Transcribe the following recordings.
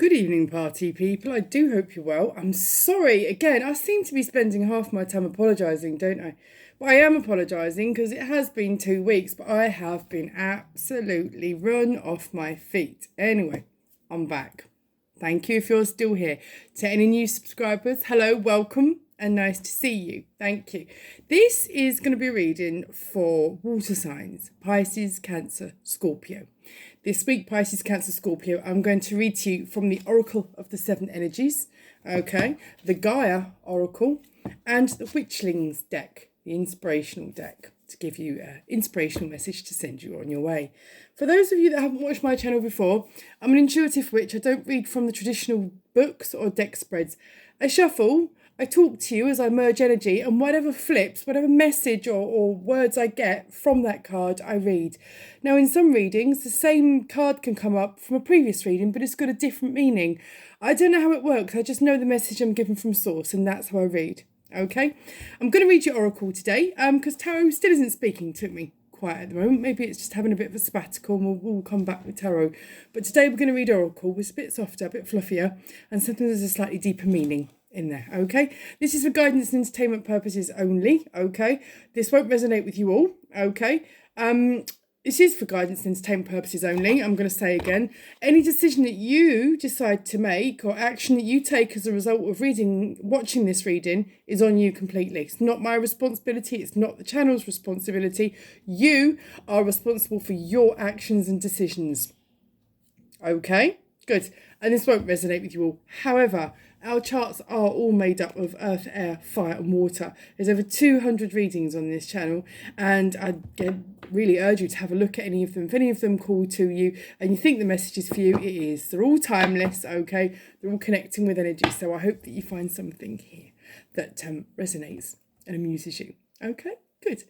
Good evening, party people. I do hope you're well. I'm sorry, again, I seem to be spending half my time apologising, don't I? But I am apologising because it has been 2 weeks, but I have been absolutely run off my feet. Anyway, I'm back. Thank you if you're still here. To any new subscribers, hello, welcome, and nice to see you. Thank you. This is going to be a reading for water signs, Pisces, Cancer, Scorpio. This week, Pisces, Cancer, Scorpio, I'm going to read to you from the Oracle of the Seven Energies, okay, the Gaia Oracle, and the Witchlings deck, the inspirational deck, to give you an inspirational message to send you on your way. For those of you that haven't watched my channel before, I'm an intuitive witch. I don't read from the traditional books or deck spreads. I shuffle, I talk to you as I merge energy, and whatever flips, whatever message or words I get from that card, I read. Now, in some readings, the same card can come up from a previous reading, but it's got a different meaning. I don't know how it works. I just know the message I'm given from source, and that's how I read. Okay? I'm going to read your oracle today, because tarot still isn't speaking to me quite at the moment. Maybe it's just having a bit of a sabbatical, and we'll come back with tarot. But today we're going to read oracle. It's a bit softer, a bit fluffier, and something there's a slightly deeper meaning in there, okay? This is for guidance and entertainment purposes only, okay? This won't resonate with you all, okay? This is for guidance and entertainment purposes only. I'm going to say again, any decision that you decide to make or action that you take as a result of watching this reading is on you completely. It's not my responsibility. It's not the channel's responsibility. You are responsible for your actions and decisions. Okay? Good. And this won't resonate with you all. However, our charts are all made up of earth, air, fire and water. There's over 200 readings on this channel, and I really urge you to have a look at any of them. If any of them call to you and you think the message is for you, it is. They're all timeless, okay? They're all connecting with energy, so I hope that you find something here that resonates and amuses you. Okay, good.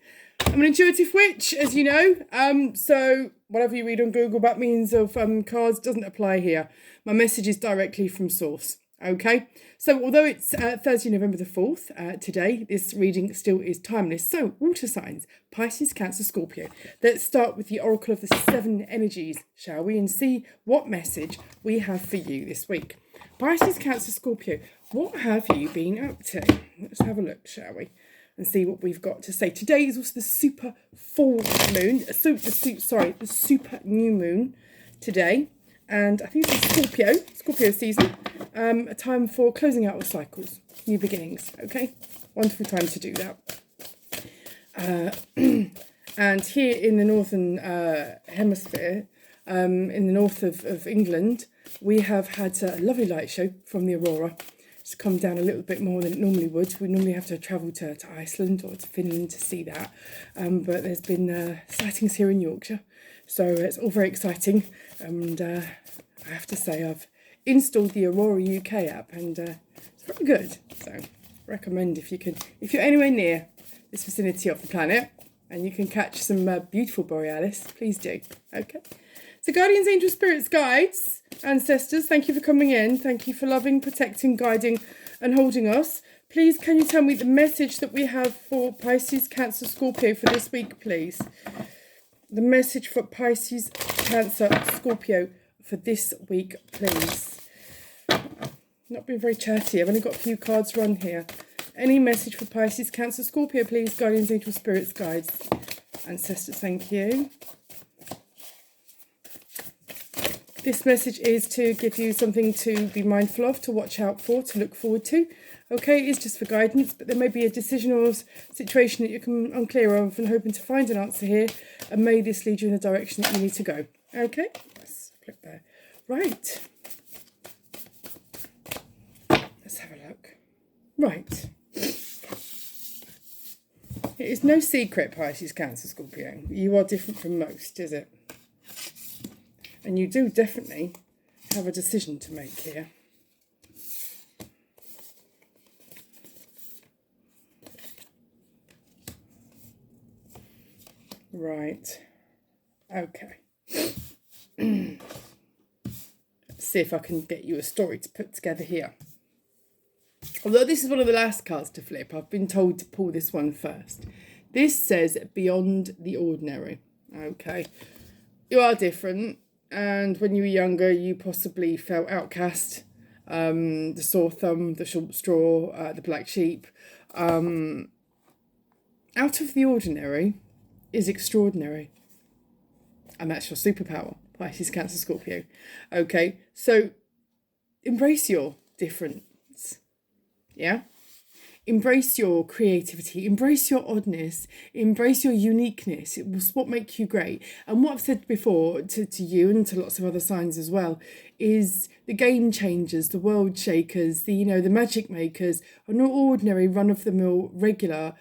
I'm an intuitive witch, as you know, so whatever you read on Google about means of cards doesn't apply here. My message is directly from source. Okay, so although it's Thursday, November the 4th, today, this reading still is timeless. So, water signs, Pisces, Cancer, Scorpio. Let's start with the Oracle of the Seven Energies, shall we? And see what message we have for you this week. Pisces, Cancer, Scorpio, what have you been up to? Let's have a look, shall we? And see what we've got to say. Today is also the super full moon, the super new moon today. And I think it's Scorpio season, a time for closing out of cycles, new beginnings, okay? Wonderful time to do that. And here in the northern hemisphere, in the north of England, we have had a lovely light show from the aurora. It's come down a little bit more than it normally would. We normally have to travel to Iceland or to Finland to see that. But there's been sightings here in Yorkshire. So it's all very exciting, and I have to say I've installed the Aurora UK app, and it's very good. So recommend if you're anywhere near this vicinity of the planet and you can catch some beautiful borealis, please do. Okay. So guardians, angels, spirits, guides, ancestors, thank you for coming in. Thank you for loving, protecting, guiding, and holding us. Please, can you tell me the message that we have for Pisces, Cancer, Scorpio for this week, please? The message for Pisces, Cancer, Scorpio for this week, please. Not being very chatty. I've only got a few cards run here. Any message for Pisces, Cancer, Scorpio, please? Guardians, angels, spirits, guides, ancestors, thank you. This message is to give you something to be mindful of, to watch out for, to look forward to. Okay, it is just for guidance, but there may be a decision or situation that you're unclear of and hoping to find an answer here, and may this lead you in the direction that you need to go. Okay, let's flip there. Right. Let's have a look. Right. It is no secret, Pisces, Cancer, Scorpio. You are different from most, is it? And you do definitely have a decision to make here. Right. Okay. Let's see if I can get you a story to put together here. Although this is one of the last cards to flip, I've been told to pull this one first. This says beyond the ordinary. Okay. You are different. And when you were younger, you possibly felt outcast, the sore thumb, the short straw, the black sheep. Out of the ordinary is extraordinary. And that's your superpower, Pisces, Cancer, Scorpio. Okay, so embrace your difference. Yeah? Embrace your creativity, embrace your oddness, embrace your uniqueness. It was what makes you great. And what I've said before to you and to lots of other signs as well is the game changers, the world shakers, the magic makers are not ordinary run-of-the-mill regular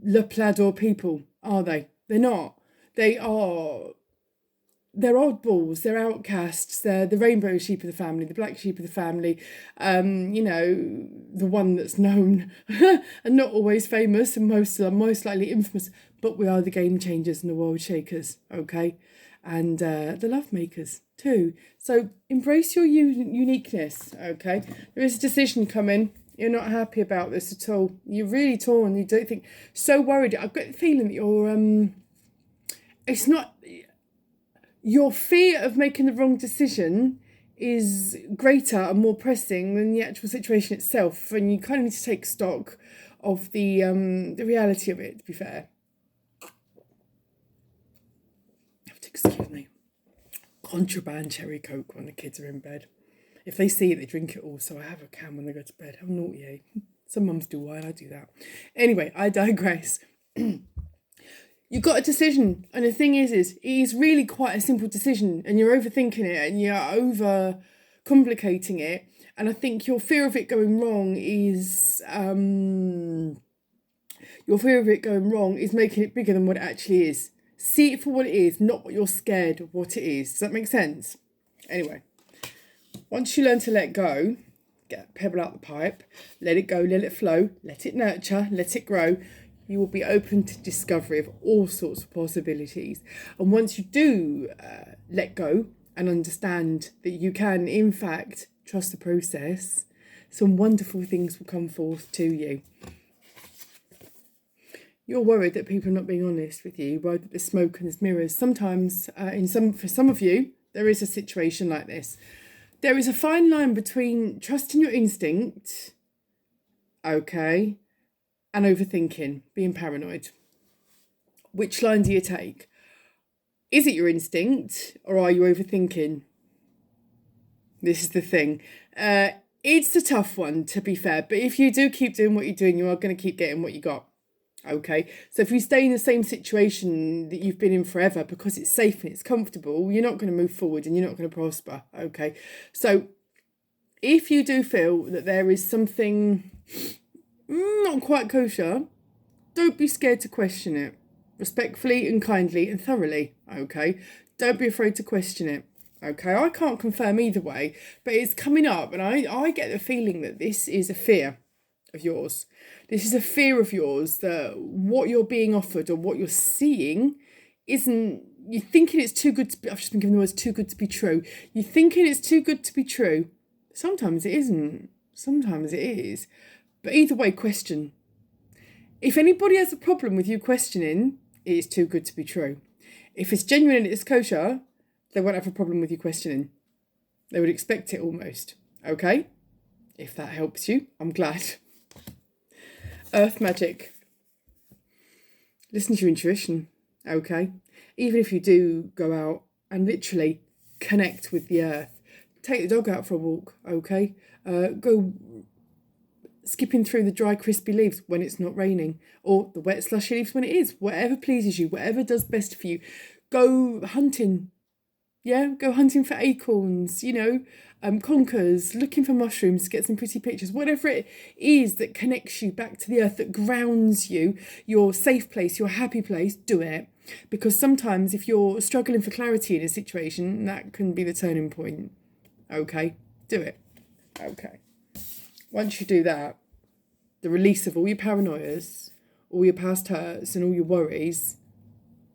Le Plador people, are they? They're not. They're oddballs, they're outcasts, they're the rainbow sheep of the family, the black sheep of the family, the one that's known and not always famous and most likely infamous, but we are the game changers and the world shakers, okay? And the love makers too. So embrace your uniqueness, okay? There is a decision coming. You're not happy about this at all. You're really torn. You don't think, so worried. I've got the feeling that you're, it's not... Your fear of making the wrong decision is greater and more pressing than the actual situation itself, and you kind of need to take stock of the reality of it, to be fair. You have to excuse me. Contraband cherry coke when the kids are in bed. If they see it, they drink it all, so I have a can when they go to bed. How naughty, eh? Some mums do. Why I do that? Anyway, I digress. You've got a decision, and the thing is it is really quite a simple decision, and you're overthinking it, and you're over complicating it, and I think your fear of it going wrong is making it bigger than what it actually is. See it for what it is, not what you're scared of what it is. Does that make sense? Anyway, once you learn to let go, get a pebble out the pipe, let it go, let it flow, let it nurture, let it grow. You will be open to discovery of all sorts of possibilities. And once you do let go and understand that you can, in fact, trust the process, some wonderful things will come forth to you. You're worried that people are not being honest with you, worried that there's smoke and there's mirrors. Sometimes, for some of you, there is a situation like this. There is a fine line between trusting your instinct, okay, and overthinking, being paranoid. Which line do you take? Is it your instinct or are you overthinking? This is the thing. It's a tough one, to be fair, but if you do keep doing what you're doing, you are going to keep getting what you got. Okay, so if you stay in the same situation that you've been in forever because it's safe and it's comfortable, you're not going to move forward and you're not going to prosper. Okay, so if you do feel that there is something not quite kosher, don't be scared to question it. Respectfully and kindly and thoroughly, okay? Don't be afraid to question it, okay? I can't confirm either way, but it's coming up and I get the feeling that this is a fear of yours. This is a fear of yours that what you're being offered or what you're seeing isn't... You're thinking it's too good to be... I've just been given the words too good to be true. You're thinking it's too good to be true. Sometimes it isn't. Sometimes it is. But either way, question. If anybody has a problem with you questioning, it is too good to be true. If it's genuine and it's kosher, they won't have a problem with you questioning. They would expect it almost. Okay? If that helps you, I'm glad. Earth magic. Listen to your intuition. Okay? Even if you do go out and literally connect with the earth. Take the dog out for a walk. Okay? Go... skipping through the dry crispy leaves when it's not raining, or the wet slushy leaves when it is. Whatever pleases you, whatever does best for you. Go hunting. Yeah, go hunting for acorns, conkers, looking for mushrooms to get some pretty pictures. Whatever it is that connects you back to the earth, that grounds you, your safe place, your happy place, do it. Because sometimes if you're struggling for clarity in a situation, that can be the turning point. Okay, do it. Okay. Once you do that, the release of all your paranoias, all your past hurts and all your worries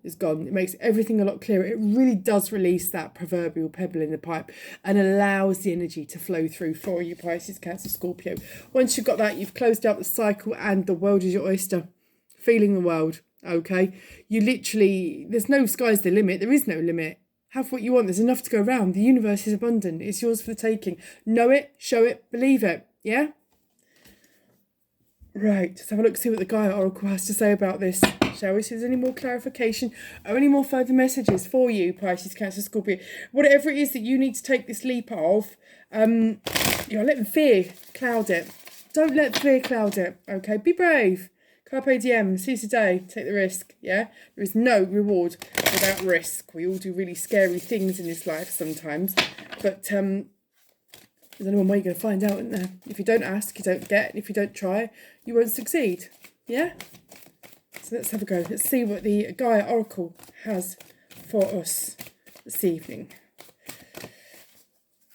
is gone. It makes everything a lot clearer. It really does release that proverbial pebble in the pipe and allows the energy to flow through for you, Pisces, Cancer, Scorpio. Once you've got that, you've closed out the cycle and the world is your oyster. Feeling the world, okay? You literally, there's no sky's the limit. There is no limit. Have what you want. There's enough to go around. The universe is abundant. It's yours for the taking. Know it, show it, believe it. Yeah? Right, let's have a look, see what the Gaia Oracle has to say about this. Shall we see if there's any more clarification or any more further messages for you, Pisces, Cancer, Scorpio. Whatever it is that you need to take this leap of, let fear cloud it. Don't let fear cloud it, okay? Be brave. Carpe diem, seize the day, take the risk, yeah? There is no reward without risk. We all do really scary things in this life sometimes, but there's only one way you're going to find out, isn't there? If you don't ask, you don't get. And if you don't try, you won't succeed. Yeah? So let's have a go. Let's see what the Gaia Oracle has for us this evening.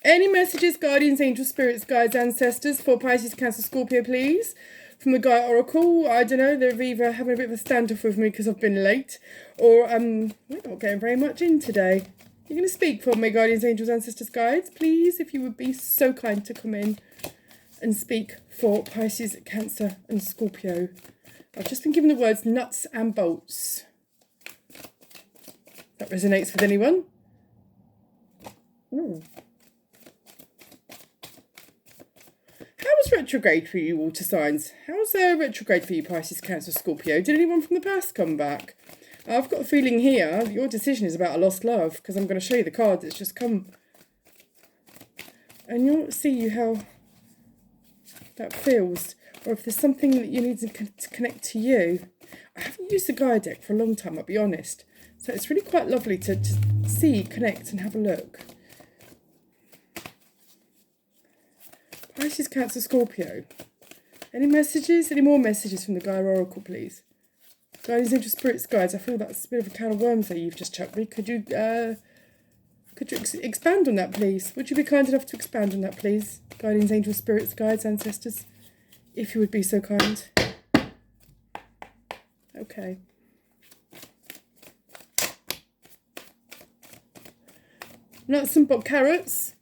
Any messages, guardians, angels, spirits, guides, ancestors for Pisces, Cancer, Scorpio, please? From the Gaia Oracle, I don't know, they're either having a bit of a standoff with me because I've been late, or we're not getting very much in today. You're going to speak for me, guardians, angels, ancestors, guides, please, if you would be so kind to come in and speak for Pisces, Cancer and Scorpio. I've just been given the words nuts and bolts. That resonates with anyone? Ooh. How was retrograde for you, water signs? How's retrograde for you, Pisces, Cancer, Scorpio? Did anyone from the past come back? I've got a feeling here your decision is about a lost love, because I'm going to show you the card that's just come. And you'll see how that feels, or if there's something that you need to connect to you. I haven't used the Gaia deck for a long time, I'll be honest. So it's really quite lovely to see, connect and have a look. Pisces, Cancer, Scorpio. Any messages? Any more messages from the Gaia Oracle, please? Guardians, angels, spirits, guides. I feel that's a bit of a can of worms there you've just chucked me. Could you expand on that, please? Would you be kind enough to expand on that, please? Guardians, angels, spirits, guides, ancestors. If you would be so kind. Okay. Nuts and carrots.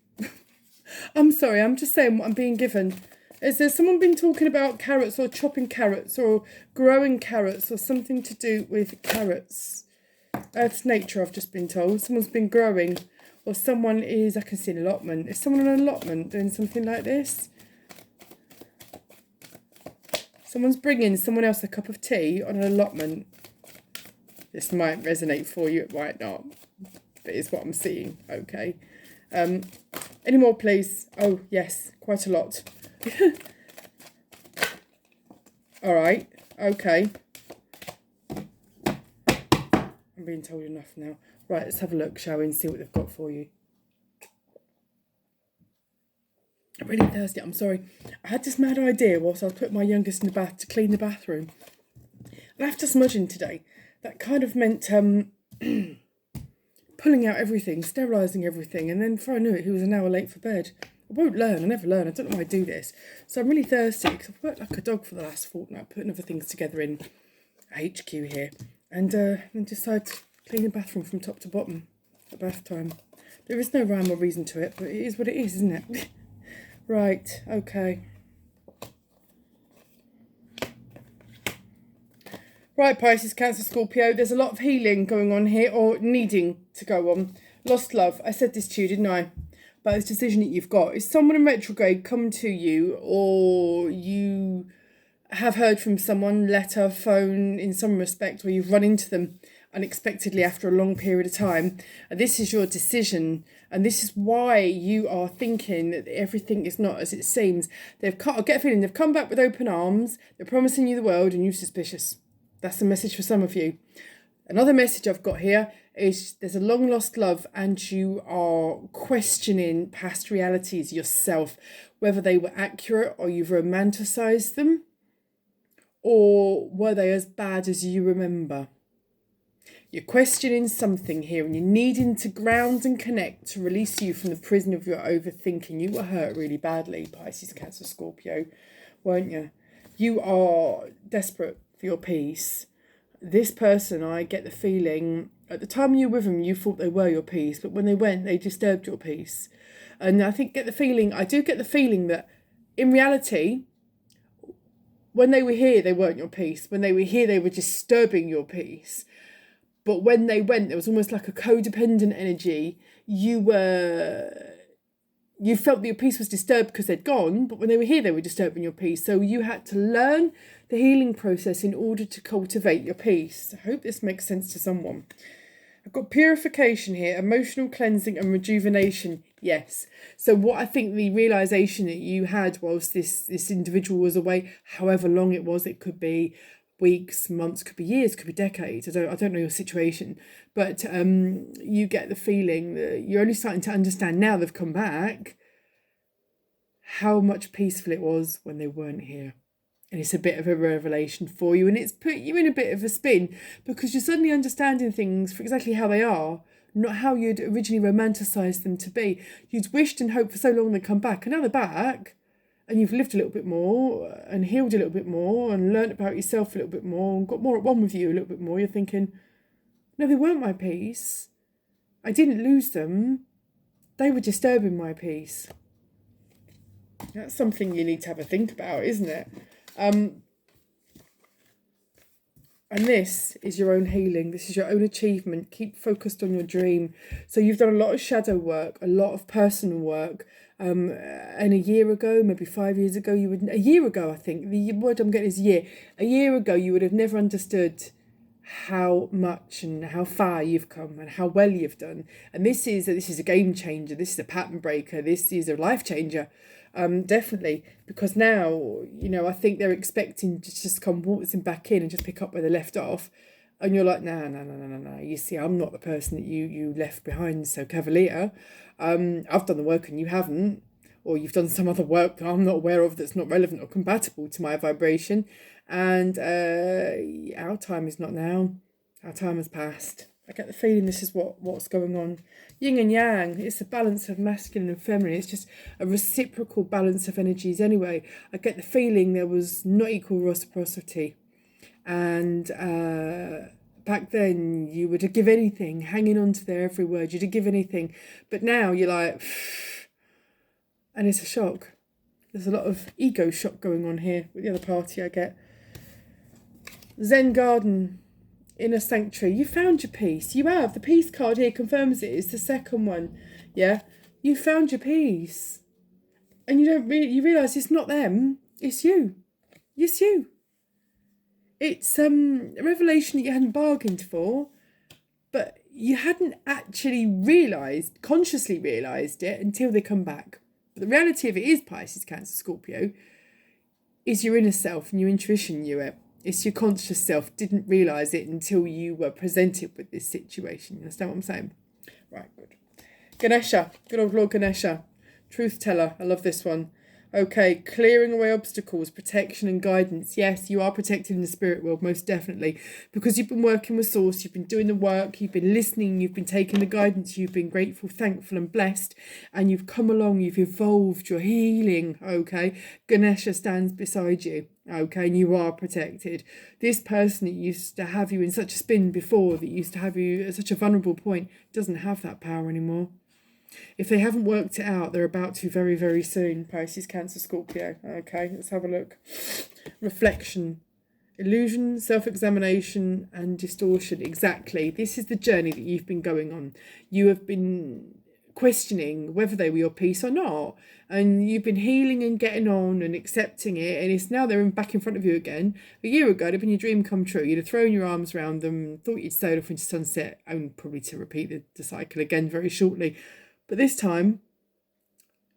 I'm sorry, I'm just saying what I'm being given. Is there someone been talking about carrots or chopping carrots or growing carrots or something to do with carrots? Earth's nature, I've just been told. Someone's been growing, or someone is, I can see an allotment. Is someone on an allotment doing something like this? Someone's bringing someone else a cup of tea on an allotment. This might resonate for you, it might not. But it's what I'm seeing, okay. Any more, please? Oh, yes, quite a lot. All right, okay. I'm being told enough now. Right, let's have a look, shall we, and see what they've got for you. I'm really thirsty, I'm sorry. I had this mad idea whilst I was putting my youngest in the bath to clean the bathroom. And after smudging today, that kind of meant pulling out everything, sterilising everything, and then before I knew it, he was an hour late for bed. I won't learn, I never learn, I don't know why I do this. So I'm really thirsty, because I've worked like a dog for the last fortnight, putting other things together in HQ here, and then decided to clean the bathroom from top to bottom at bath time. There is no rhyme or reason to it, but it is what it is, isn't it? Right, okay. Right, Pisces, Cancer, Scorpio, there's a lot of healing going on here, or needing to go on. Lost love, I said this to you, didn't I? About this decision that you've got. Is someone in retrograde come to you, or you have heard from someone, letter, phone, in some respect, or you've run into them unexpectedly after a long period of time, and this is your decision, and this is why you are thinking that everything is not as it seems. I get a feeling they've come back with open arms, they're promising you the world, and you're suspicious. That's the message for some of you. Another message I've got here is there's a long lost love, and you are questioning past realities yourself, whether they were accurate or you've romanticised them, or were they as bad as you remember. You're questioning something here, and you're needing to ground and connect to release you from the prison of your overthinking. You were hurt really badly, Pisces, Cancer, Scorpio, weren't you? You are desperate for your peace. This person, I get the feeling, at the time you were with them, you thought they were your peace, but when they went, they disturbed your peace. And I do get the feeling that in reality, when they were here, they weren't your peace. When they were here, they were disturbing your peace. But when they went, there was almost like a codependent energy. You felt that your peace was disturbed because they'd gone, but when they were here, they were disturbing your peace. So you had to learn the healing process in order to cultivate your peace. I hope this makes sense to someone. I've got purification here, emotional cleansing and rejuvenation. Yes. So what I think the realization that you had whilst this individual was away, however long it was, it could be weeks, months, could be years, could be decades. I don't know your situation, but you get the feeling that you're only starting to understand now they've come back how much peaceful it was when they weren't here. And it's a bit of a revelation for you, and it's put you in a bit of a spin because you're suddenly understanding things for exactly how they are, not how you'd originally romanticised them to be. You'd wished and hoped for so long they'd come back, and now they're back, and you've lived a little bit more and healed a little bit more and learnt about yourself a little bit more and got more at one with you a little bit more. You're thinking, no, they weren't my peace. I didn't lose them. They were disturbing my peace. That's something you need to have a think about, isn't it? And this is your own healing. This is your own achievement. Keep focused on your dream. So you've done a lot of shadow work, a lot of personal work. And a year ago, maybe 5 years ago, a year ago, I think, the word I'm getting is year. A year ago, you would have never understood how much and how far you've come and how well you've done. And this is a game changer. This is a pattern breaker. This is a life changer. Definitely, because now, I think they're expecting to just come waltzing back in and just pick up where they left off. And you're like, no. You see, I'm not the person that you left behind so cavalier. I've done the work and you haven't. Or you've done some other work that I'm not aware of that's not relevant or compatible to my vibration. And our time is not now. Our time has passed. I get the feeling this is what's going on. Yin and yang, it's a balance of masculine and feminine. It's just a reciprocal balance of energies anyway. I get the feeling there was not equal reciprocity. And back then you would give anything, hanging on to their every word. You'd give anything. But now you're like, and it's a shock. There's a lot of ego shock going on here with the other party, I get. Zen garden. Inner sanctuary. You found your peace. You have. The peace card here confirms it. It's the second one. Yeah. You found your peace. And you realise it's not them. It's you. It's you. It's a revelation that you hadn't bargained for, but you hadn't actually consciously realised it until they come back. But the reality of it is, Pisces, Cancer, Scorpio, is your inner self and your intuition knew it. It's your conscious self didn't realise it until you were presented with this situation. You understand what I'm saying? Right, good. Ganesha, good old Lord Ganesha. Truth teller, I love this one. Okay, clearing away obstacles, protection and guidance. Yes, you are protected in the spirit world, most definitely. Because you've been working with Source, you've been doing the work, you've been listening, you've been taking the guidance, you've been grateful, thankful and blessed. And you've come along, you've evolved, you're healing, okay? Ganesha stands beside you, okay? And you are protected. This person that used to have you in such a spin before, that used to have you at such a vulnerable point, doesn't have that power anymore. If they haven't worked it out, they're about to very, very soon. Pisces, Cancer, Scorpio. Okay, let's have a look. Reflection. Illusion, self-examination and distortion. Exactly. This is the journey that you've been going on. You have been questioning whether they were your piece or not. And you've been healing and getting on and accepting it. And it's now they're back in front of you again. A year ago, it'd have been your dream come true. You'd have thrown your arms around them, thought you'd sailed off into sunset, and probably to repeat the cycle again very shortly. But this time,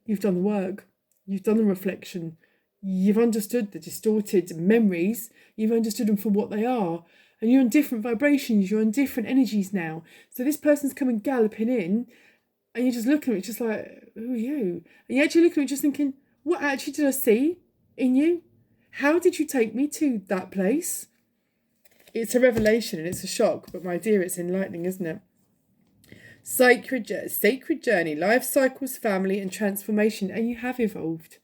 you've done the work, you've done the reflection, you've understood the distorted memories, you've understood them for what they are, and you're on different vibrations, you're on different energies now. So this person's coming galloping in, and you're just looking at it, just like, who are you? And you're actually looking at it just thinking, what actually did I see in you? How did you take me to that place? It's a revelation and it's a shock, but my dear, it's enlightening, isn't it? Sacred journey, life cycles, family and transformation. And you have evolved.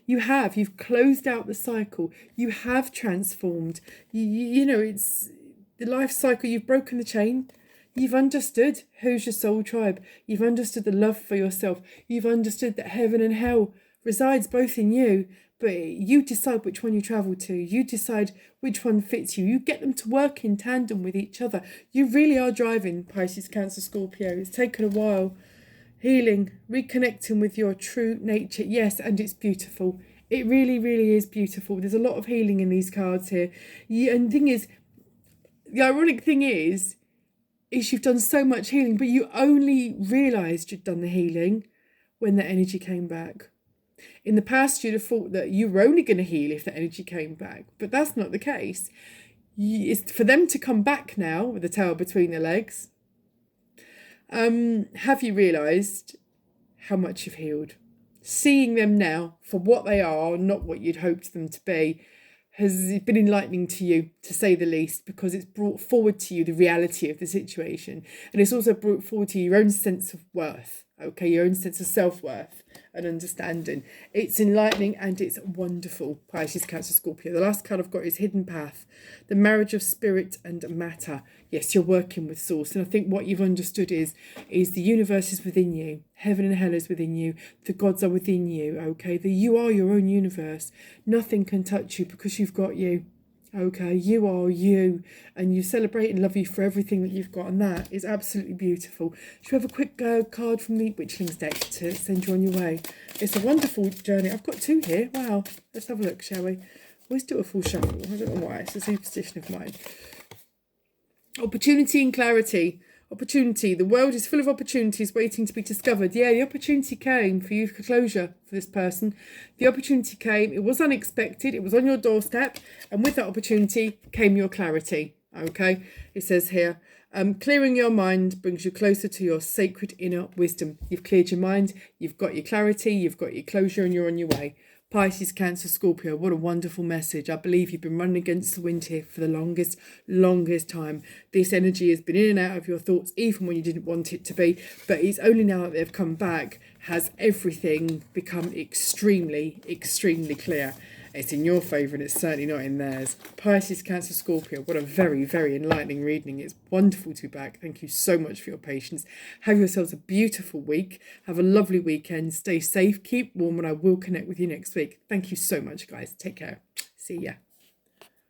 You've closed out the cycle. You have transformed. You know, it's the life cycle. You've broken the chain. You've understood who's your soul tribe. You've understood the love for yourself. You've understood that heaven and hell resides both in you, but you decide which one you travel to. You decide which one fits you. You get them to work in tandem with each other. You really are driving, Pisces, Cancer, Scorpio. It's taken a while. Healing, reconnecting with your true nature. Yes, and it's beautiful. It really, really is beautiful. There's a lot of healing in these cards here. And the thing is, the ironic thing is you've done so much healing, but you only realised you'd done the healing when that energy came back. In the past, you'd have thought that you were only going to heal if the energy came back, but that's not the case. It's for them to come back now with the tail between their legs. Have you realised how much you've healed? Seeing them now for what they are, not what you'd hoped them to be, has been enlightening to you, to say the least, because it's brought forward to you the reality of the situation. And it's also brought forward to you your own sense of worth, okay, your own sense of self-worth and understanding. It's enlightening and it's wonderful, Pisces, Cancer, Scorpio. The last card I've got is Hidden Path, the marriage of spirit and matter. Yes, you're working with source. And I think what you've understood is the universe is within you. Heaven and hell is within you. The gods are within you, okay? That you are your own universe. Nothing can touch you because you've got you. Okay, you are you, and you celebrate and love you for everything that you've got, and that is absolutely beautiful. Should we have a quick card from the Witchlings deck to send you on your way? It's a wonderful journey. I've got 2 here. Wow. Let's have a look, shall we? Always do a full shuffle. I don't know why. It's a superstition of mine. Opportunity and clarity. Opportunity. The world is full of opportunities waiting to be discovered. Yeah, the opportunity came for you for cleasure for this person. The opportunity came. It was unexpected. It was on your doorstep. And with that opportunity came your clarity. Okay. It says here, clearing your mind brings you closer to your sacred inner wisdom. You've cleared your mind. You've got your clarity. You've got your closure, and you're on your way. Pisces, Cancer, Scorpio, what a wonderful message. I believe you've been running against the wind here for the longest time. This energy has been in and out of your thoughts, even when you didn't want it to be. But it's only now that they've come back has everything become extremely, extremely clear. It's in your favour and it's certainly not in theirs. Pisces, Cancer, Scorpio, what a very, very enlightening reading. It's wonderful to be back. Thank you so much for your patience. Have yourselves a beautiful week. Have a lovely weekend. Stay safe, keep warm, and I will connect with you next week. Thank you so much, guys. Take care. See ya.